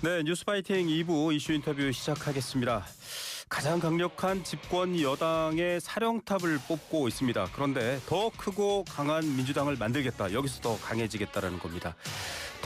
네, 뉴스파이팅 2부 이슈 인터뷰 시작하겠습니다. 가장 강력한 집권 여당의 사령탑을 뽑고 있습니다. 그런데 더 크고 강한 민주당을 만들겠다. 여기서 더 강해지겠다라는 겁니다.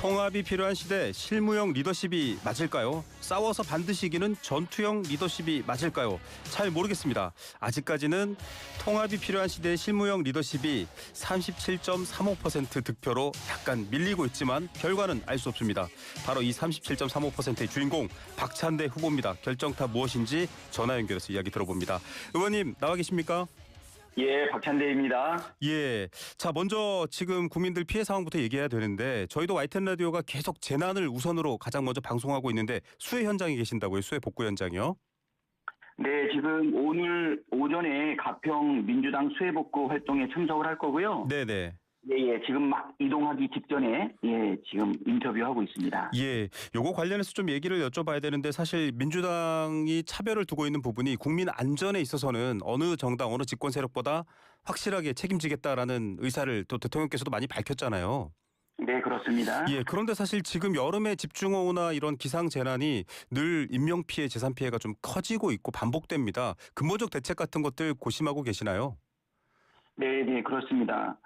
통합이 필요한 시대 실무형 리더십이 맞을까요? 싸워서 반드시 이기는 전투형 리더십이 맞을까요? 잘 모르겠습니다. 아직까지는 통합이 필요한 시대의 실무형 리더십이 37.35% 득표로 약간 밀리고 있지만 결과는 알 수 없습니다. 바로 이 37.35%의 주인공 박찬대 후보입니다. 결정타 무엇인지 전화 연결해서 이야기 들어봅니다. 의원님 나와 계십니까? 예, 박찬대입니다. 예. 자, 먼저 지금 국민들 피해 상황부터 얘기해야 되는데 저희도 YTN 라디오가 계속 재난을 우선으로 가장 먼저 방송하고 있는데 수해 현장에 계신다고요? 수해 복구 현장이요? 네, 지금 오늘 오전에 가평 민주당 수해복구 활동에 참석을 할 거고요. 네네. 예, 지금 막 이동하기 직전에 지금 인터뷰하고 있습니다. 예, 요거 관련해서 좀 얘기를 여쭤봐야 되는데 사실 민주당이 차별을 두고 있는 부분이 국민 안전에 있어서는 어느 정당, 어느 집권 세력보다 확실하게 책임지겠다라는 의사를 또 대통령께서도 많이 밝혔잖아요. 네, 그렇습니다. 예, 그런데 사실 지금 여름에 집중호우나 이런 기상재난이 늘 인명피해, 재산피해가 좀 커지고 있고 반복됩니다. 근본적 대책 같은 것들 고심하고 계시나요? 네, 그렇습니다.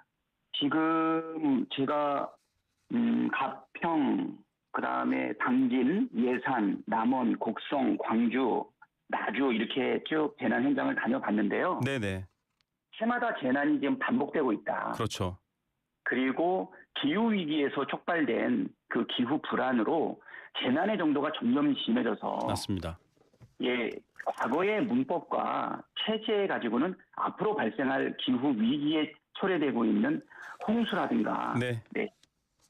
지금 제가 가평, 그다음에 당진, 예산, 남원, 곡성, 광주, 나주 이렇게 쭉 재난 현장을 다녀봤는데요. 네네. 해마다 재난이 지금 반복되고 있다. 그렇죠. 그리고 기후위기에서 촉발된 그 기후 불안으로 재난의 정도가 점점 심해져서 맞습니다. 과거의 문법과 체제 가지고는 앞으로 발생할 기후위기에 초래되고 있는 홍수라든가 네.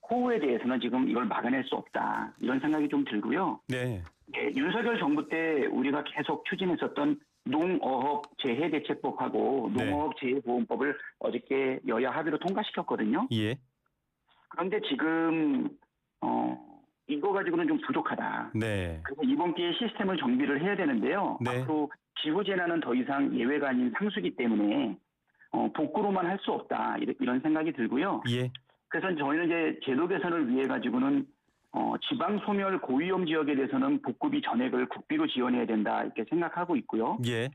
호우에 대해서는 지금 이걸 막아낼 수 없다. 이런 생각이 좀 들고요. 네. 윤석열 정부 때 우리가 계속 추진했었던 농어업 재해대책법하고 네. 농어업 재해보험법을 어저께 여야 합의로 통과시켰거든요. 예. 그런데 지금 이거 가지고는 좀 부족하다. 네. 그래서 이번 기회에 시스템을 정비를 해야 되는데요. 네. 앞으로 기후재난은 더 이상 예외가 아닌 상수기 때문에 복구로만 할 수 없다. 이런 생각이 들고요. 예. 그래서 저희는 이제 제도 개선을 위해 가지고는 지방 소멸 고위험 지역에 대해서는 복구비 전액을 국비로 지원해야 된다 이렇게 생각하고 있고요. 예.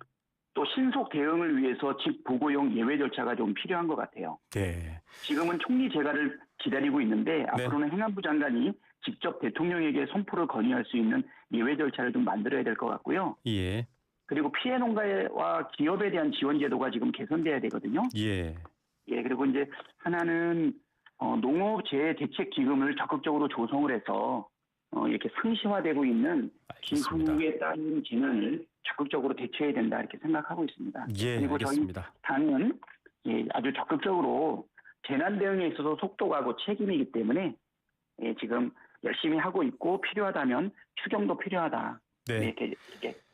또 신속 대응을 위해서 직 보고용 예외 절차가 좀 필요한 것 같아요. 네. 지금은 총리 재가를 기다리고 있는데 앞으로는 행안부 장관이 직접 대통령에게 선포를 건의할 수 있는 예외 절차를 좀 만들어야 될 것 같고요. 예. 그리고 피해 농가와 기업에 대한 지원 제도가 지금 개선돼야 되거든요. 예. 그리고 이제 하나는 농업 재해 대책 기금을 적극적으로 조성을 해서 이렇게 상시화되고 있는 알겠습니다. 기후에 따른 재난을 적극적으로 대처해야 된다 이렇게 생각하고 있습니다. 예, 그리고 알겠습니다. 저희 당은 아주 적극적으로 재난 대응에 있어서 속도가고 책임이기 때문에 지금 열심히 하고 있고 필요하다면 추경도 필요하다. 네. 이렇게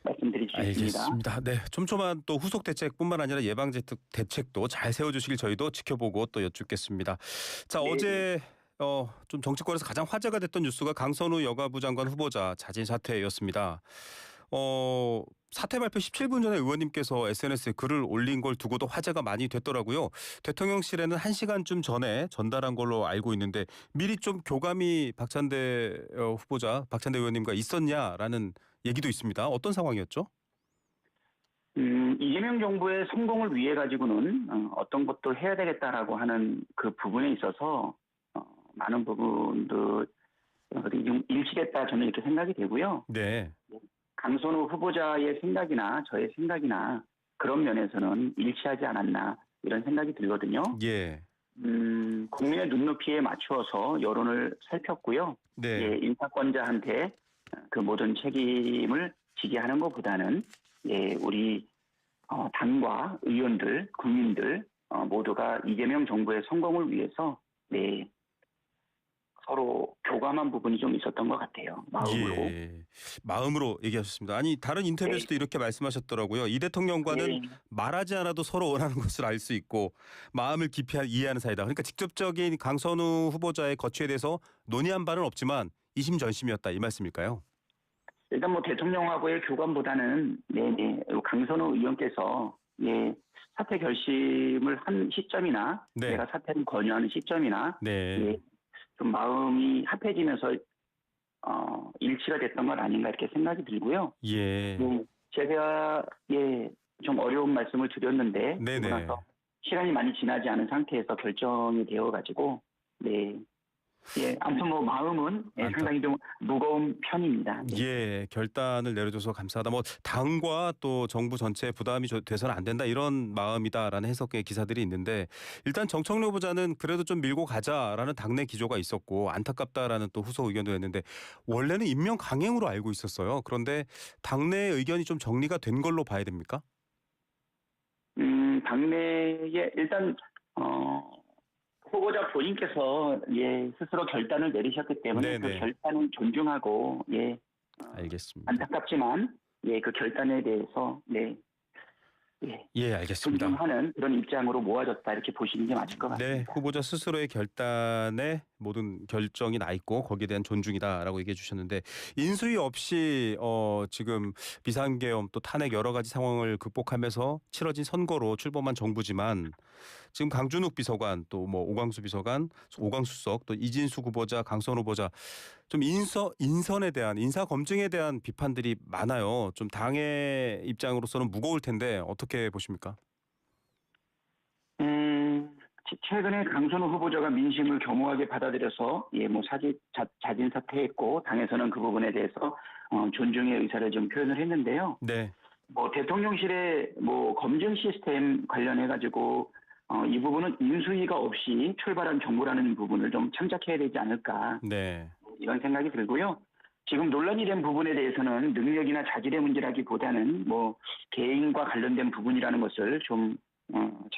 말씀드릴 수 있습니다. 알겠습니다. 네, 촘촘한 또 후속 대책뿐만 아니라 예방 대책도 잘 세워주시길 저희도 지켜보고 또 여쭙겠습니다. 자, 네. 어제 좀 정치권에서 가장 화제가 됐던 뉴스가 강선우 여가부 장관 후보자 자진 사퇴였습니다. 사퇴 발표 17분 전에 의원님께서 SNS에 글을 올린 걸 두고도 화제가 많이 됐더라고요. 대통령실에는 1시간쯤 전에 전달한 걸로 알고 있는데 미리 좀 교감이 박찬대 의원님과 있었냐라는 얘기도 있습니다. 어떤 상황이었죠? 이재명 정부의 성공을 위해 가지고는 어떤 것도 해야 되겠다라고 하는 그 부분에 있어서 많은 부분들이 좀 일치됐다 저는 이렇게 생각이 되고요. 네. 강선우 후보자의 생각이나 저의 생각이나 그런 면에서는 일치하지 않았나 이런 생각이 들거든요. 예. 국민의 눈높이에 맞추어서 여론을 살폈고요. 네. 인사권자한테 그 모든 책임을 지게 하는 것보다는 우리 당과 의원들, 국민들 모두가 이재명 정부의 성공을 위해서 서로 교감한 부분이 좀 있었던 것 같아요. 마음으로. 예. 마음으로 얘기하셨습니다. 아니 다른 인터뷰에서도 이렇게 말씀하셨더라고요. 이 대통령과는 말하지 않아도 서로 원하는 것을 알 수 있고 마음을 깊이 이해하는 사이다. 그러니까 직접적인 강선우 후보자의 거취에 대해서 논의한 바는 없지만 이심전심이었다 이 말씀일까요? 일단 뭐 대통령하고의 교감보다는 강선우 의원께서 사퇴 결심을 한 시점이나 내가 사퇴를 권유하는 시점이나 좀 마음이 합해지면서 일치가 됐던 건 아닌가 이렇게 생각이 들고요. 예. 제가 좀 어려운 말씀을 드렸는데 그러고 네네. 나서 시간이 많이 지나지 않은 상태에서 결정이 되어가지고 아무튼 뭐 마음은 상당히 좀 무거운 편입니다. 네. 예, 결단을 내려줘서 감사하다. 뭐 당과 또 정부 전체에 부담이 돼서는 안 된다 이런 마음이다라는 해석의 기사들이 있는데 일단 정청래 후보자는 그래도 좀 밀고 가자라는 당내 기조가 있었고 안타깝다라는 또 후속 의견도 했는데 원래는 임명 강행으로 알고 있었어요. 그런데 당내 의견이 좀 정리가 된 걸로 봐야 됩니까? 당내에 일단 후보자 본인께서 스스로 결단을 내리셨기 때문에 그 네네. 결단을 존중하고 알겠습니다. 안타깝지만 그 결단에 대해서 예, 알겠습니다. 존중하는 그런 입장으로 모아졌다 이렇게 보시는 게 맞을 것 같습니다. 네, 후보자 스스로의 결단에 모든 결정이 나 있고 거기에 대한 존중이다라고 얘기해 주셨는데 인수위 없이 지금 비상계엄 또 탄핵 여러 가지 상황을 극복하면서 치러진 선거로 출범한 정부지만 지금 강준욱 비서관 또 뭐 오광수 비서관, 오광수 수석 또 이진수 후보자, 강선 후보자 좀 인선에 대한 인사 검증에 대한 비판들이 많아요. 좀 당의 입장으로서는 무거울 텐데 어떻게 보십니까? 최근에 강선우 후보자가 민심을 겸허하게 받아들여서 자진 사퇴했고 당에서는 그 부분에 대해서 존중의 의사를 좀 표현을 했는데요. 네. 대통령실의 검증 시스템 관련해 가지고 이 부분은 인수위가 없이 출발한 정부라는 부분을 좀 참작해야 되지 않을까 네. 이런 생각이 들고요. 지금 논란이 된 부분에 대해서는 능력이나 자질의 문제라기보다는 개인과 관련된 부분이라는 것을 좀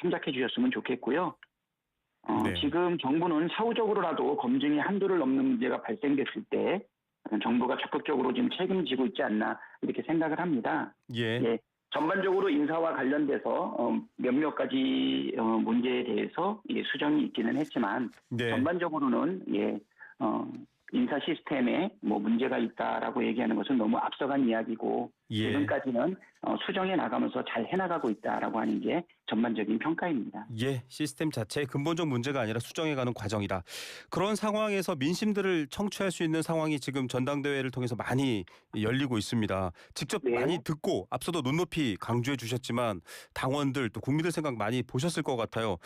참작해 주셨으면 좋겠고요. 네. 지금 정부는 사후적으로라도 검증이 한도를 넘는 문제가 발생됐을 때 정부가 적극적으로 지금 책임지고 있지 않나 이렇게 생각을 합니다. 예. 전반적으로 인사와 관련돼서 몇몇 가지 문제에 대해서 수정이 있기는 했지만 네. 전반적으로는 인사 시스템에 문제가 있다라고 얘기하는 것은 너무 앞서간 이야기고 지금까지는 수정해 나가면서 잘 해나가고 있다라고 하는 게 전반적인 평가입니다. 예, 시스템 자체의 근본적 문제가 아니라 수정해가는 과정이다. 그런 상황에서 민심들을 청취할 수 있는 상황이 지금 전당대회를 통해서 많이 열리고 있습니다. 직접 네. 많이 듣고 앞서도 눈높이 강조해 주셨지만 당원들 또 국민들 생각 많이 보셨을 것 같아요.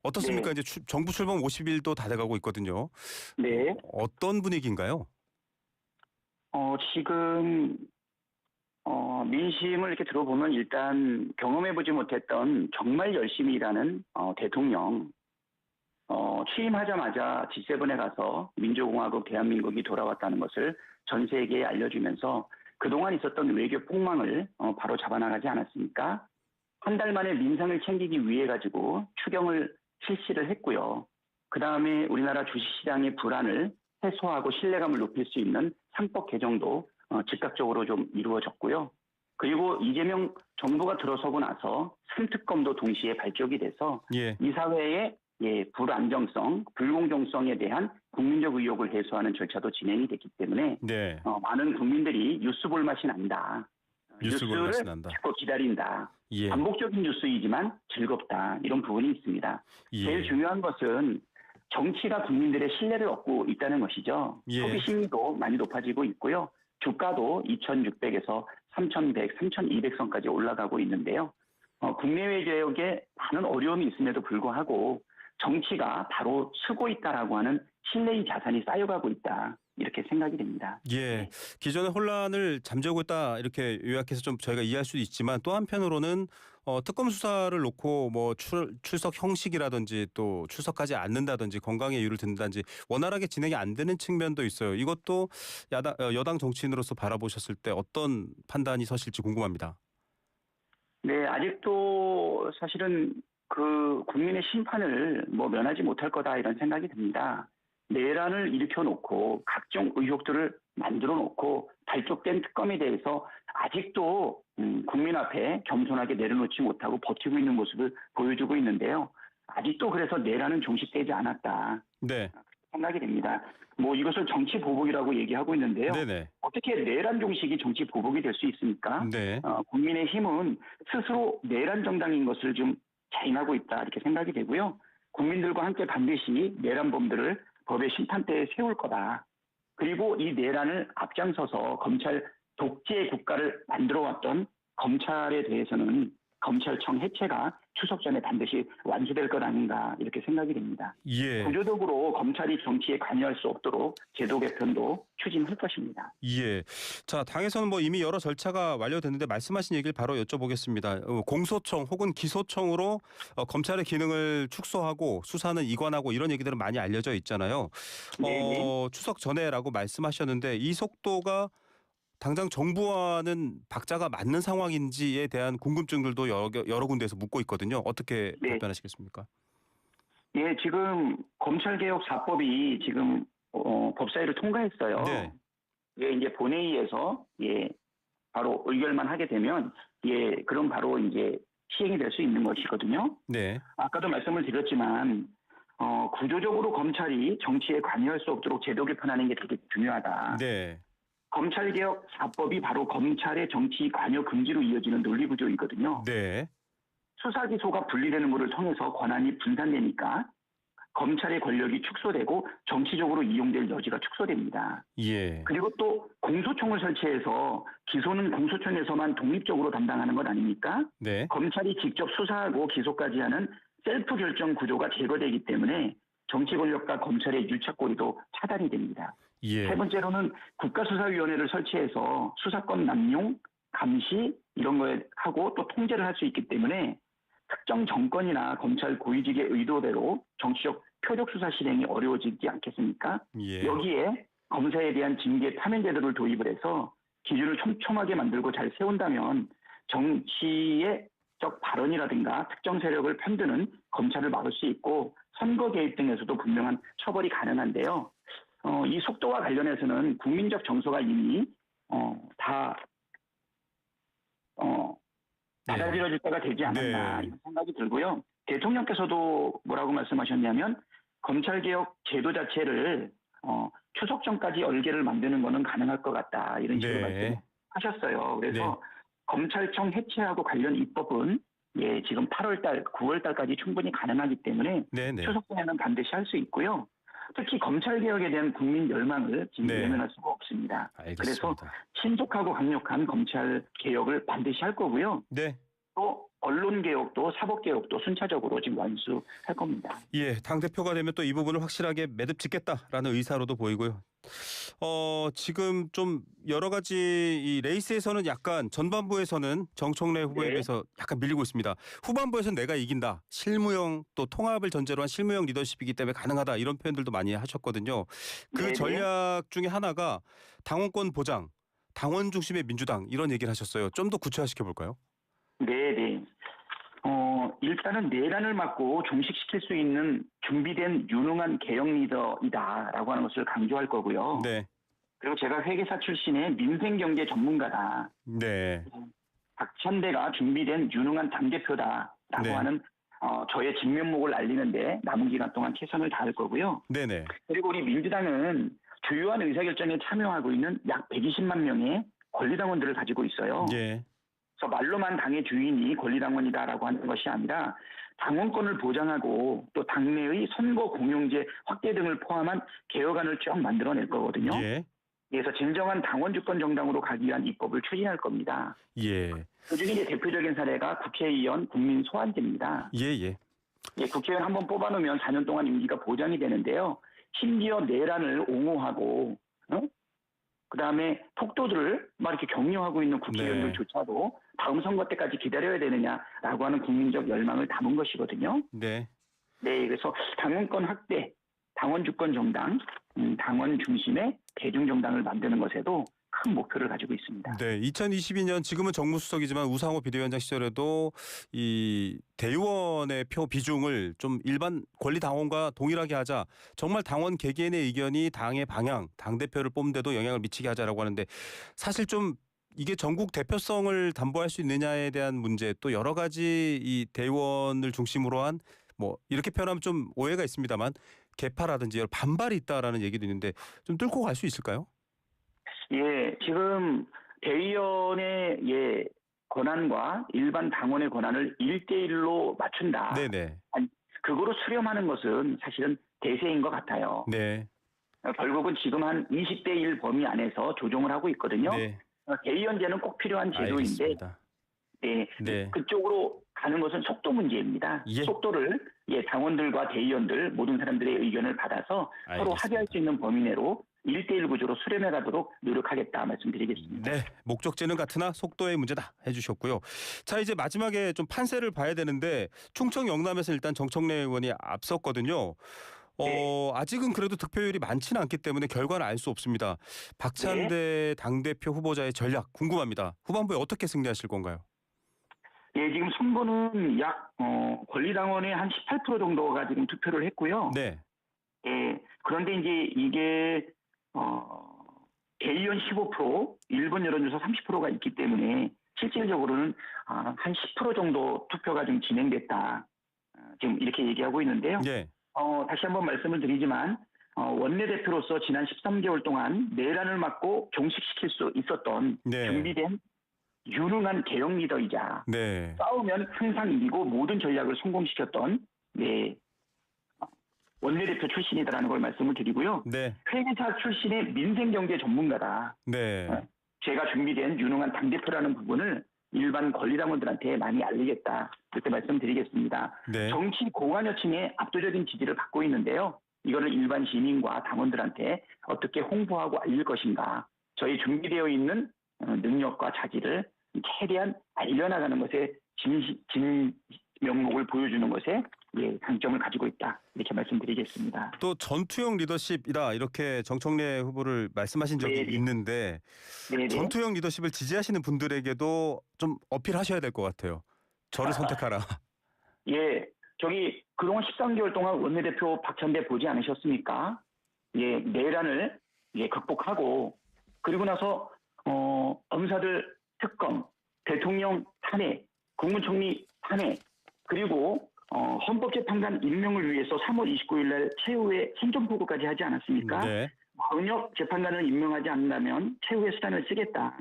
어떻습니까? 네. 이제 정부 출범 50일도 다 돼가고 있거든요. 네. 어떤 분위기인가요? 지금 민심을 이렇게 들어보면 일단 경험해보지 못했던 정말 열심히 일하는 대통령 취임하자마자 G7에 가서 민주공화국 대한민국이 돌아왔다는 것을 전 세계에 알려주면서 그동안 있었던 외교 폭망을 바로 잡아나가지 않았습니까? 한 달 만에 민생을 챙기기 위해 가지고 추경을 실시를 했고요. 그다음에 우리나라 주식시장의 불안을 해소하고 신뢰감을 높일 수 있는 상법 개정도 즉각적으로 좀 이루어졌고요. 그리고 이재명 정부가 들어서고 나서 3특검도 동시에 발족이 돼서 이 사회의 불안정성, 불공정성에 대한 국민적 의혹을 해소하는 절차도 진행이 됐기 때문에 많은 국민들이 뉴스 볼 맛이 난다. 뉴스를 자꾸 기다린다. 반복적인 뉴스이지만 즐겁다. 이런 부분이 있습니다. 제일 중요한 것은 정치가 국민들의 신뢰를 얻고 있다는 것이죠. 소비 심리도 많이 높아지고 있고요. 주가도 2,600에서 3,100, 3,200선까지 올라가고 있는데요. 국내외 개혁에 많은 어려움이 있음에도 불구하고 정치가 바로 쓰고 있다라고 하는 신뢰의 자산이 쌓여가고 있다. 이렇게 생각이 됩니다. 예, 기존의 혼란을 잠재우고 있다 이렇게 요약해서 좀 저희가 이해할 수도 있지만 또 한편으로는 특검 수사를 놓고 출석 형식이라든지 또 출석하지 않는다든지 건강의 이유를 든다든지 원활하게 진행이 안 되는 측면도 있어요. 이것도 여당 정치인으로서 바라보셨을 때 어떤 판단이 서실지 궁금합니다. 네, 아직도 사실은 그 국민의 심판을 면하지 못할 거다 이런 생각이 듭니다. 내란을 일으켜놓고 각종 의혹들을 만들어놓고 발족된 특검에 대해서 아직도 국민 앞에 겸손하게 내려놓지 못하고 버티고 있는 모습을 보여주고 있는데요. 아직도 그래서 내란은 종식되지 않았다. 네. 생각이 됩니다. 이것을 정치 보복이라고 얘기하고 있는데요. 네네. 어떻게 내란 종식이 정치 보복이 될 수 있습니까? 네. 국민의힘은 스스로 내란 정당인 것을 좀 자인하고 있다 이렇게 생각이 되고요. 국민들과 함께 반드시 내란범들을 법의 심판대에 세울 거다. 그리고 이 내란을 앞장서서 검찰 독재 국가를 만들어 왔던 검찰에 대해서는 검찰청 해체가 추석 전에 반드시 완수될 것 아닌가 이렇게 생각이 됩니다. 예. 구조적으로 검찰이 정치에 관여할 수 없도록 제도 개편도 추진할 것입니다. 예. 자, 당에서는 뭐 이미 여러 절차가 완료됐는데 말씀하신 얘기를 바로 여쭤보겠습니다. 공소청 혹은 기소청으로 검찰의 기능을 축소하고 수사는 이관하고 이런 얘기들은 많이 알려져 있잖아요. 네. 추석 전에라고 말씀하셨는데 이 속도가 당장 정부와는 박자가 맞는 상황인지에 대한 궁금증들도 여러 군데에서 묻고 있거든요. 어떻게 네. 답변하시겠습니까? 예, 지금 검찰개혁 4법이 지금 법사위를 통과했어요. 네. 예, 이제 본회의에서 바로 의결만 하게 되면 그럼 바로 이제 시행이 될 수 있는 것이거든요. 네. 아까도 말씀을 드렸지만 구조적으로 검찰이 정치에 관여할 수 없도록 제도 개편하는 게 되게 중요하다. 네. 검찰개혁 4법이 바로 검찰의 정치 관여 금지로 이어지는 논리 구조이거든요. 네. 수사 기소가 분리되는 것을 통해서 권한이 분산되니까 검찰의 권력이 축소되고 정치적으로 이용될 여지가 축소됩니다. 예. 그리고 또 공소청을 설치해서 기소는 공소청에서만 독립적으로 담당하는 것 아닙니까? 네. 검찰이 직접 수사하고 기소까지 하는 셀프 결정 구조가 제거되기 때문에 정치 권력과 검찰의 유착고리도 차단이 됩니다. 예. 세 번째로는 국가수사위원회를 설치해서 수사권 남용, 감시 이런 거에 하고 또 통제를 할 수 있기 때문에 특정 정권이나 검찰 고위직의 의도대로 정치적 표적 수사 실행이 어려워지지 않겠습니까? 예. 여기에 검사에 대한 징계 파면 제도를 도입을 해서 기준을 촘촘하게 만들고 잘 세운다면 정치의 적 발언이라든가 특정 세력을 편드는 검찰을 막을 수 있고 선거 개입 등에서도 분명한 처벌이 가능한데요. 이 속도와 관련해서는 국민적 정서가 이미 다 받아들여질 때가 되지 않았나 네. 이런 생각이 들고요. 대통령께서도 뭐라고 말씀하셨냐면 검찰개혁 제도 자체를 추석 전까지 얼개를 만드는 것은 가능할 것 같다 이런 식으로 네. 말씀하셨어요. 그래서 네. 검찰청 해체하고 관련 입법은 지금 8월달, 9월달까지 충분히 가능하기 때문에 네네. 추석 전에는 반드시 할 수 있고요. 특히 검찰개혁에 대한 국민 열망을 지금 네. 외면할 수가 없습니다. 알겠습니다. 그래서 신속하고 강력한 검찰개혁을 반드시 할 거고요. 네. 또 언론개혁도 사법개혁도 순차적으로 지금 완수할 겁니다. 예, 당대표가 되면 또 이 부분을 확실하게 매듭 짓겠다라는 의사로도 보이고요. 지금 좀 여러 가지 이 레이스에서는 약간 전반부에서는 정청래 후보에 네. 비해서 약간 밀리고 있습니다. 후반부에서는 내가 이긴다. 실무형 또 통합을 전제로 한 실무형 리더십이기 때문에 가능하다. 이런 표현들도 많이 하셨거든요. 그 네네. 전략 중에 하나가 당원권 보장, 당원 중심의 민주당 이런 얘기를 하셨어요. 좀 더 구체화시켜 볼까요? 네. 일단은 내란을 막고 종식시킬 수 있는 준비된 유능한 개혁 리더이다라고 하는 것을 강조할 거고요. 네. 그리고 제가 회계사 출신의 민생경제 전문가다. 네. 박찬대가 준비된 유능한 당대표다라고 네. 하는 저의 진면목을 알리는데 남은 기간 동안 최선을 다할 거고요. 네네. 그리고 우리 민주당은 주요한 의사결정에 참여하고 있는 약 120만 명의 권리당원들을 가지고 있어요. 예. 그래서 말로만 당의 주인이 권리당원이다라고 하는 것이 아니라 당원권을 보장하고 또 당내의 선거 공용제 확대 등을 포함한 개혁안을 쭉 만들어낼 거거든요. 예. 그래서 진정한 당원 주권 정당으로 가기 위한 입법을 추진할 겁니다. 예. 그중에 이제 대표적인 사례가 국회의원 국민 소환제입니다. 예. 국회의원 한번 뽑아놓으면 4년 동안 임기가 보장이 되는데요. 심지어 내란을 옹호하고 그다음에 폭도들을 막 이렇게 격려하고 있는 국회의원들조차도 다음 선거 때까지 기다려야 되느냐라고 하는 국민적 열망을 담은 것이거든요. 네. 그래서 당원권 확대, 당원 주권 정당, 당원 중심의 대중정당을 만드는 것에도 큰 목표를 가지고 있습니다. 네, 2022년 지금은 정무수석이지만 우상호 비대위원장 시절에도 이 대의원의 표 비중을 좀 일반 권리 당원과 동일하게 하자. 정말 당원 개개인의 의견이 당의 방향, 당 대표를 뽑는 데도 영향을 미치게 하자라고 하는데 사실 좀 이게 전국 대표성을 담보할 수 있느냐에 대한 문제 또 여러 가지 이 대의원을 중심으로 한 뭐 이렇게 표현하면 좀 오해가 있습니다만 개파라든지 여러 반발이 있다라는 얘기도 있는데 좀 뚫고 갈 수 있을까요? 지금 대의원의 권한과 일반 당원의 권한을 1대1로 맞춘다. 네네. 그거로 수렴하는 것은 사실은 대세인 것 같아요. 네. 결국은 지금 한 20대 1 범위 안에서 조정을 하고 있거든요. 네. 대의연제는 꼭 필요한 제도인데 알겠습니다. 네, 네. 그쪽으로 가는 것은 속도 문제입니다. 예. 속도를 당원들과 대의원들 모든 사람들의 의견을 받아서 서로 알겠습니다. 합의할 수 있는 범위 내로 1대1 구조로 수렴해 가도록 노력하겠다 말씀드리겠습니다. 네, 목적지는 같으나 속도의 문제다 해주셨고요. 자, 이제 마지막에 좀 판세를 봐야 되는데 충청 영남에서 일단 정청래 의원이 앞섰거든요. 네. 아직은 그래도 득표율이 많지는 않기 때문에 결과는 알 수 없습니다. 박찬대 당대표 후보자의 전략 궁금합니다. 후반부에 어떻게 승리하실 건가요? 예, 지금 선거는 약 권리당원의 한 18% 정도가 지금 투표를 했고요. 네, 예, 그런데 이제 이게 대의원 15%, 일본 여론조사 30%가 있기 때문에 실질적으로는 한 10% 정도 투표가 좀 진행됐다. 지금 이렇게 얘기하고 있는데요. 네, 다시 한번 말씀을 드리지만 원내대표로서 지난 13개월 동안 내란을 막고 종식시킬 수 있었던 네. 준비된 유능한 대형 리더이자 네, 싸우면 항상 이기고 모든 전략을 성공시켰던 원내대표 출신이다라는 걸 말씀을 드리고요. 네, 회계사 출신의 민생경제 전문가다. 네, 제가 준비된 유능한 당대표라는 부분을 일반 권리당원들한테 많이 알리겠다. 이렇게 말씀드리겠습니다. 네. 정치 공화여층의 압도적인 지지를 받고 있는데요. 이거를 일반 시민과 당원들한테 어떻게 홍보하고 알릴 것인가. 저희 준비되어 있는 능력과 자질을 최대한 알려나가는 것에 진면목을 보여주는 것에 강점을 가지고 있다. 이렇게 말씀드리겠습니다. 또 전투형 리더십이다 이렇게 정청래 후보를 말씀하신 적이 네네. 있는데 네네. 전투형 리더십을 지지하시는 분들에게도 좀 어필하셔야 될 것 같아요. 저를 선택하라. 예, 저기 그동안 13개월 동안 원내대표 박찬대 보지 않으셨습니까? 예, 내란을 극복하고 그리고 나서 검사들 특검, 대통령 탄핵, 국무총리 탄핵 그리고 헌법재판관 임명을 위해서 3월 29일 날 최후의 행정포고까지 하지 않았습니까? 네, 광역 재판관을 임명하지 않는다면 최후의 수단을 쓰겠다.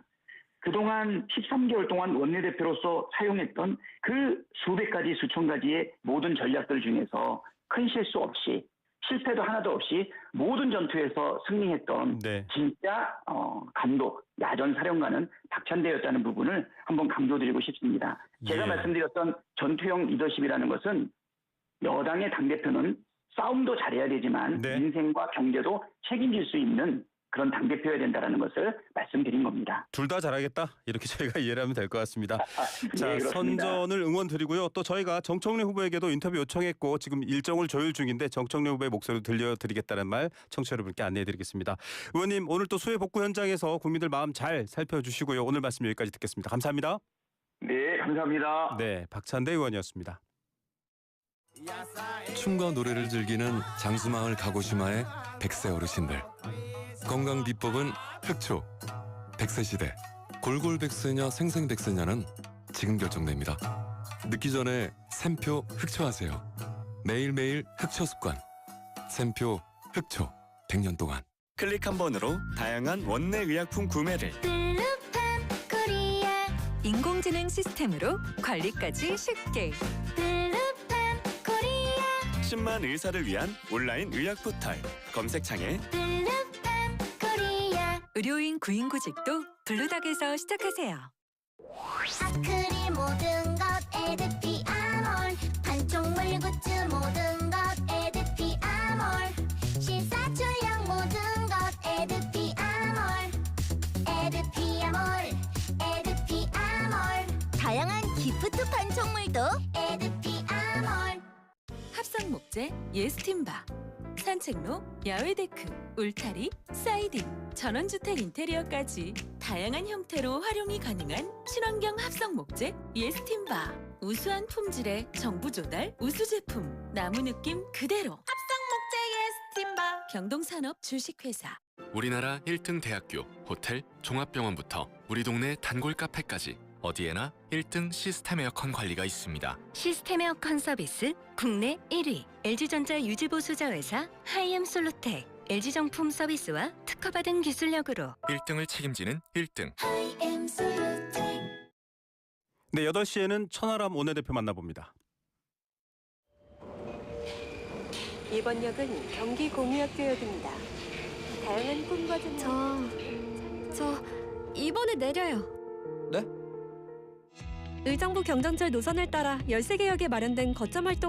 그동안 13개월 동안 원내대표로서 사용했던 그 수백 가지 수천 가지의 모든 전략들 중에서 큰 실수 없이 실패도 하나도 없이 모든 전투에서 승리했던 네. 진짜 감독, 야전 사령관은 박찬대였다는 부분을 한번 강조드리고 싶습니다. 제가 예. 말씀드렸던 전투형 리더십이라는 것은 여당의 당대표는 싸움도 잘해야 되지만 네. 민생과 경제도 책임질 수 있는 그런 당대표여야 된다는 것을 말씀드린 겁니다. 둘 다 잘하겠다 이렇게 저희가 이해를 하면 될 것 같습니다. 자, 네, 그렇습니다. 선전을 응원드리고요. 또 저희가 정청래 후보에게도 인터뷰 요청했고 지금 일정을 조율 중인데 정청래 후보의 목소리도 들려드리겠다는 말 청취자 여러분께 안내해드리겠습니다. 의원님 오늘 또 수해 복구 현장에서 국민들 마음 잘 살펴주시고요. 오늘 말씀 여기까지 듣겠습니다. 감사합니다. 네, 감사합니다. 네, 박찬대 의원이었습니다. 춤과 노래를 즐기는 장수마을 가고시마의 100세 어르신들. 건강 비법은 흑초. 100세 시대 골골백세냐 생생백세냐는 지금 결정됩니다. 늦기 전에 샘표 흑초하세요. 매일매일 흑초 습관. 샘표 흑초 100년 동안. 클릭 한 번으로 다양한 원내 의약품 구매를 블루팜 코리아 인공지능 시스템으로 관리까지 쉽게 블루팜 코리아 10만 의사를 위한 온라인 의학 포털 검색창에 블루팜 코리아 의료인 구인구직도 블루닥에서 시작하세요. 아크릴 모든 것 에드피아몰 판촉물 굿즈 모든 것 에드피아몰 실사출력 모든 것 에드피아몰 에드피아몰 다양한 기프트 판촉물도 에드피아몰 합성 목재 예스팀바 산책로 야외 데크 울타리 사이딩 전원주택 인테리어까지 다양한 형태로 활용이 가능한 친환경 합성 목재 예스팀바 우수한 품질의 정부 조달 우수 제품 나무 느낌 그대로 합성 목재 예스팀바 경동산업 주식회사 우리나라 1등 대학교, 호텔, 종합병원부터 우리 동네 단골 카페까지 어디에나 1등 시스템 에어컨 관리가 있습니다. 시스템 에어컨 서비스 국내 1위 LG전자 유지보수자 회사 하이엠솔루텍 LG정품 서비스와 특허받은 기술력으로 1등을 책임지는 1등. 하이엠솔루텍 네, 8시에는 천하람 원내대표 만나봅니다. 이번 역은 경기 공유역교역입니다. 다양한 꿈과 저 이번에 내려요. 네? 의정부 경전철 노선을 따라 13개역에 마련된 거점 활동